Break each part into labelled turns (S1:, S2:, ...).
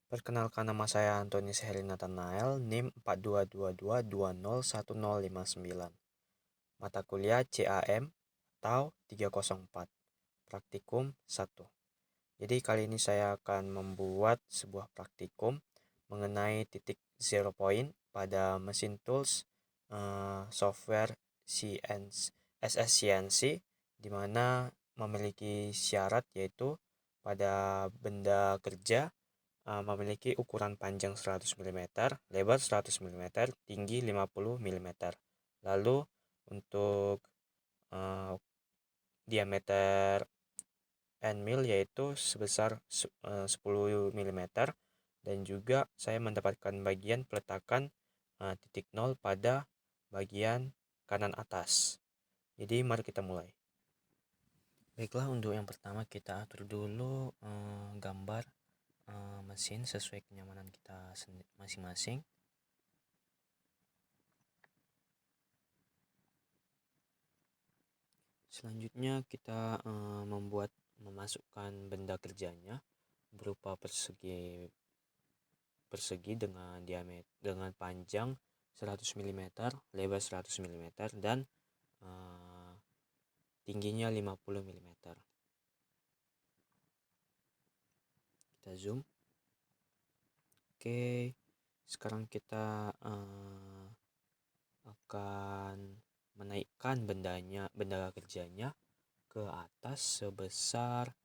S1: Perkenalkan, nama saya Antoni Heri Nathanael, NIM 4222201059. Mata kuliah CAM atau 304. Praktikum 1. Jadi kali ini saya akan membuat sebuah praktikum mengenai titik zero point pada mesin tools software SSCNC, di mana memiliki syarat yaitu pada benda kerja memiliki ukuran panjang 100 mm, lebar 100 mm, tinggi 50 mm. Lalu untuk diameter end mill yaitu sebesar 10 mm, dan juga saya mendapatkan bagian peletakan titik nol pada bagian kanan atas. Jadi mari kita mulai. Baiklah, untuk yang pertama kita atur dulu gambar mesin sesuai kenyamanan kita masing-masing. Selanjutnya kita memasukkan benda kerjanya berupa persegi dengan panjang 100 mm, lebar 100 mm, dan tingginya 50 mm. Kita zoom. Oke, sekarang kita akan menaikkan benda kerjanya ke atas sebesar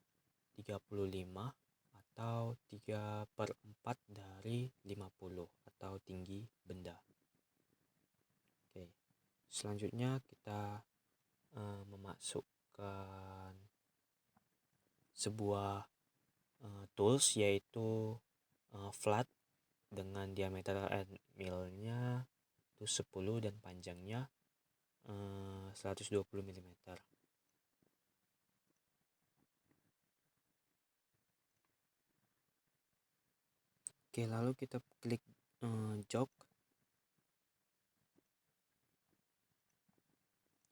S1: 35 atau 3/4 dari 50 atau tinggi benda. Oke, selanjutnya kita memasukkan sebuah tools yaitu flat dengan diameter end millnya itu 10 dan panjangnya 120 mm. Oke, lalu kita klik jog,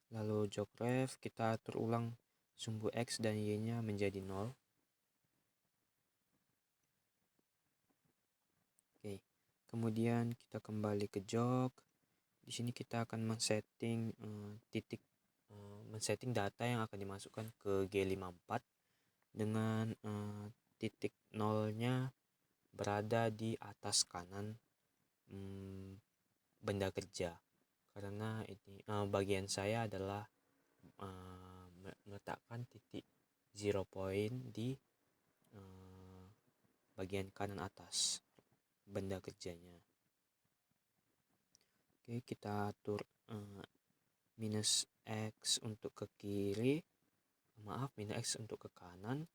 S1: lalu jog ref, kita atur ulang sumbu X dan Y nya menjadi 0. Oke, kemudian kita kembali ke jog. Di sini kita akan men-setting data yang akan dimasukkan ke G54 dengan titik nolnya berada di atas kanan benda kerja, karena ini bagian saya adalah meletakkan titik zero point di bagian kanan atas benda kerjanya. Oke, kita atur minus X untuk ke kiri, minus X untuk ke kanan,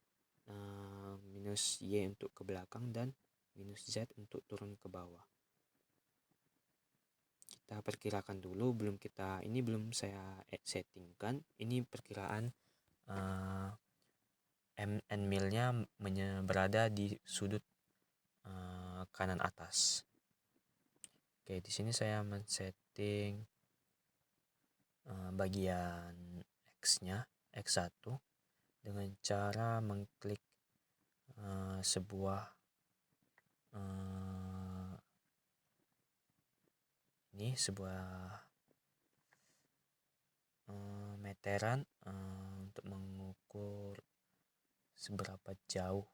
S1: minus Y untuk ke belakang, dan minus Z untuk turun ke bawah. Kita perkirakan dulu, ini belum saya settingkan. Ini perkiraan end mill-nya berada di sudut kanan atas. Oke, di sini saya men-setting bagian X-nya, X1, dengan cara mengklik sebuah meteran untuk mengukur seberapa jauh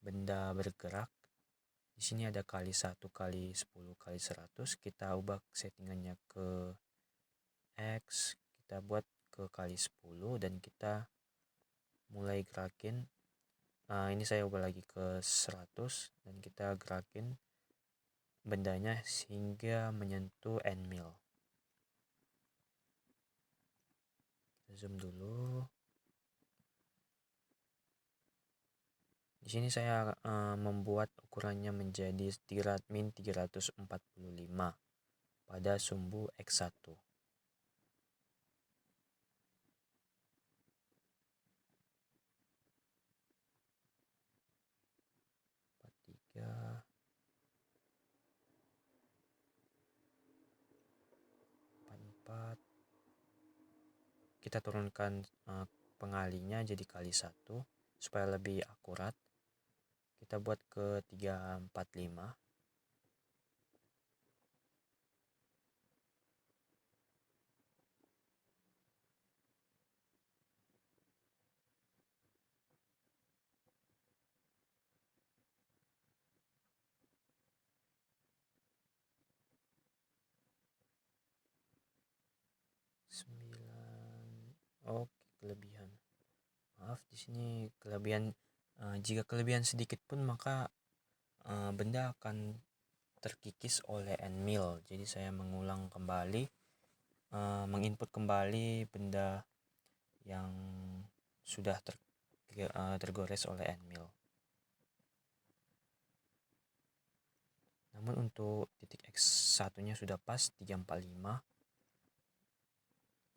S1: benda bergerak. Di sini ada kali 1, kali 10, kali 100. Kita ubah settingannya ke X, kita buat ke kali 10, dan kita mulai gerakin. Ini saya ubah lagi ke 100, dan kita gerakin bendanya sehingga menyentuh end mill. Kita zoom dulu. Di sini saya membuat ukurannya menjadi min 345 pada sumbu X1. Kita turunkan pengalinya jadi kali 1 supaya lebih akurat. kita buat ke 345. Oke, kelebihan. Maaf, di sini kelebihan, jika kelebihan sedikit pun maka benda akan terkikis oleh end mill. Jadi saya mengulang kembali, menginput kembali benda yang sudah tergores oleh end mill. Namun untuk titik X1 nya sudah pas 345.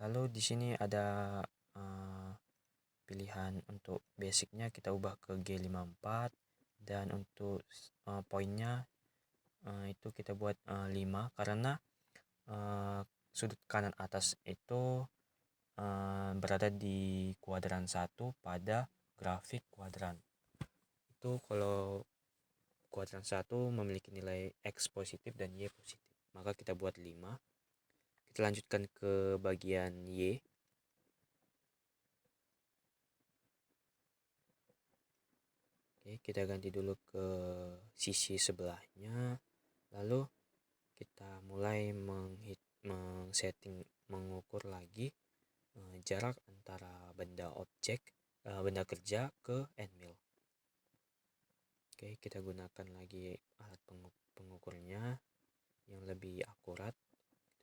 S1: Lalu di sini ada pilihan untuk basicnya kita ubah ke G54, dan untuk poinnya itu kita buat 5, karena sudut kanan atas itu berada di kuadran 1 pada grafik kuadran. Itu kalau kuadran 1 memiliki nilai X positif dan Y positif, maka kita buat 5. Kita lanjutkan ke bagian Y. Oke, kita ganti dulu ke sisi sebelahnya. Lalu kita mulai mengukur lagi jarak antara benda kerja ke end mill. Oke, kita gunakan lagi alat pengukurnya yang lebih akurat.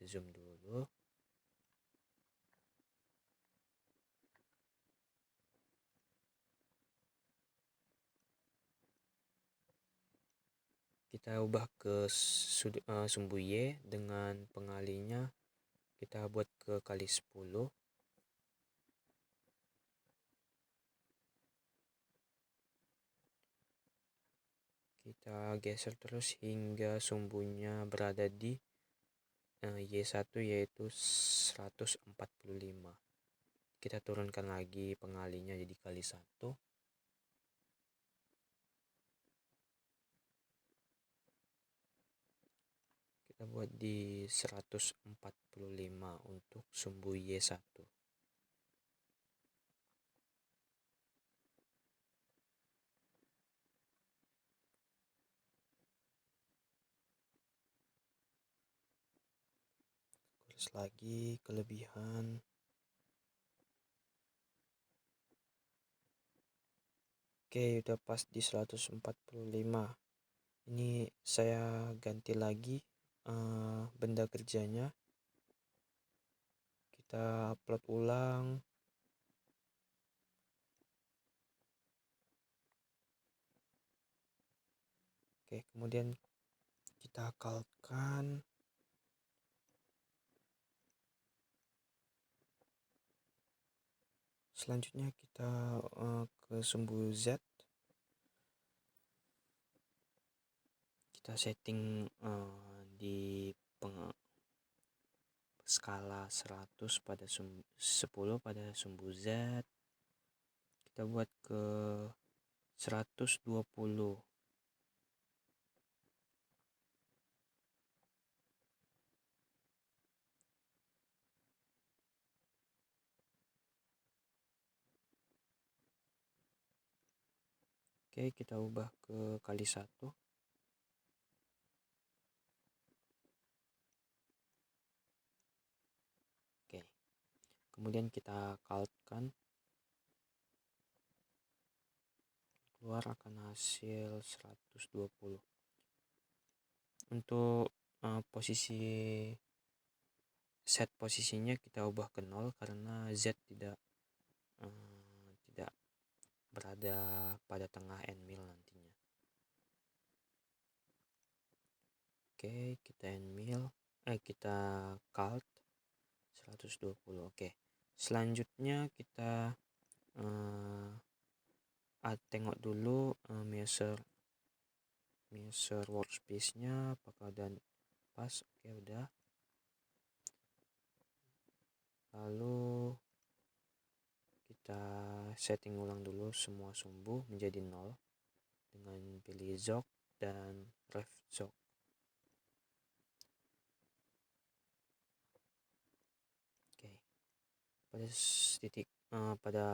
S1: Kita zoom dulu. Kita ubah ke sumbu Y dengan pengalinya kita buat ke kali 10. Kita geser terus hingga sumbunya berada di Y1, yaitu 145. Kita turunkan lagi pengalinya jadi kali 1. Kita buat di 145 untuk sumbu Y1. Terus lagi kelebihan. Oke, udah pas di 145. Ini saya ganti lagi benda kerjanya. Kita upload ulang. Oke, kemudian kita kalkan. Selanjutnya kita ke sumbu Z. Kita setting di skala 100 pada 10 pada sumbu Z. Kita buat ke 120. Oke, kita ubah ke kali 1. Oke, kemudian kita kalkan. Keluar akan hasil 120. Untuk set posisinya kita ubah ke 0 karena Z tidak berada pada tengah end mill nantinya. Oke, kita end mill, kita calt 120. Oke, selanjutnya kita tengok dulu measure workspace nya apakah dan pas. Oke, udah. Lalu kita setting ulang dulu semua sumbu menjadi 0. dengan pilih Zog dan Ref Zog. Oke. Pada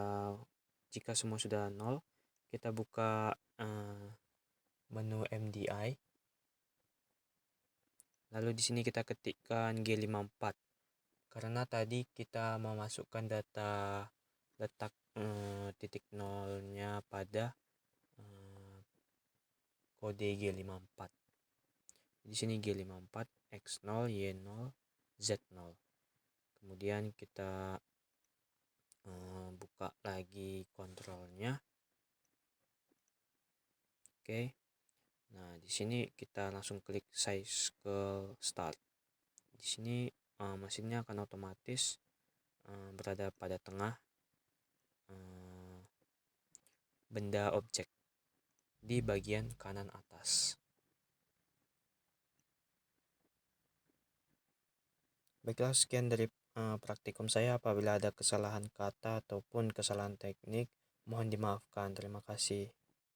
S1: jika semua sudah 0, kita buka menu MDI. Lalu di sini kita ketikkan G54 karena tadi kita memasukkan data letak titik nolnya pada kode G54. Di sini G54, X0, Y0, Z0. Kemudian kita buka lagi kontrolnya. Oke. Nah, di sini kita langsung klik Cycle Start. Di sini mesinnya akan otomatis berada pada tengah benda objek di bagian kanan atas. Baiklah, sekian dari praktikum saya. Apabila ada kesalahan kata ataupun kesalahan teknik, mohon dimaafkan. Terima kasih.